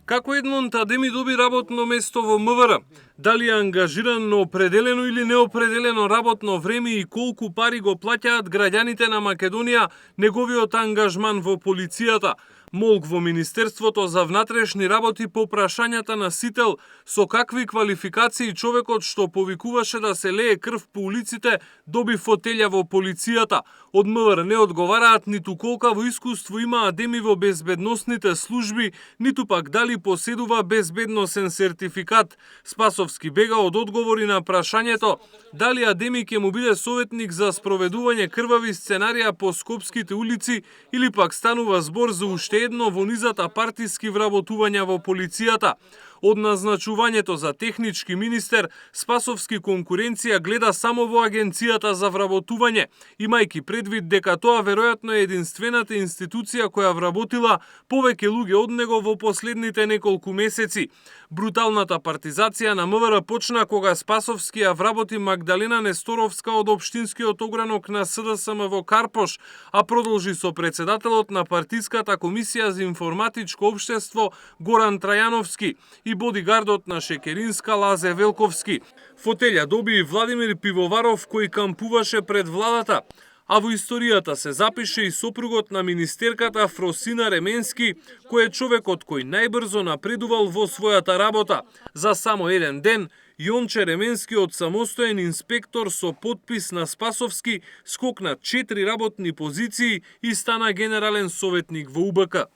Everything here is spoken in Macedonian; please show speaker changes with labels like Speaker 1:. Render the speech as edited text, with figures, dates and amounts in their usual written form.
Speaker 1: Како Едмонд Адеми доби работно место во МВР? Дали е ангажиран на определено или неопределено работно време и колку пари го плаќаат граѓаните на Македонија неговиот ангажман во полицијата? Молк во Министерството за внатрешни работи по прашањата на Сител со какви квалификации човекот што повикуваше да се лее крв по улиците доби фотелја во полицијата. Од МВР не одговараат ниту колкаво искуство има Адеми во безбедносните служби, ниту пак дали поседува безбедносен сертификат. Спасовски бега од одговори на прашањето дали Адеми ќе му биде советник за спроведување крвави сценарија по скопските улици или пак станува збор за уште едно во низата партиски вработувања во полицијата. Од назначувањето за технички министер, Спасовски конкуренција гледа само во Агенцијата за вработување, имајќи предвид дека тоа веројатно е единствената институција која вработила повеќе луѓе од него во последните неколку месеци. Бруталната партизација на МВР почна кога Спасовски ја вработи Магдалена Несторовска од општинскиот огранок на СДСМ во Карпош, а продолжи со председателот на партиската комисија за информатичко општество Горан Трајановски и бодигардот на Шекеринска Лазе Велковски. Фотелја доби и Владимир Пивоваров кој кампуваше пред владата. А во историјата се запише и сопругот на министерката Фросина Ременски, кој е човекот кој најбрзо напредувал во својата работа. За само еден ден, Јонче Ременски од самостоен инспектор со подпис на Спасовски скокна 4 работни позиции и стана генерален советник во УБК.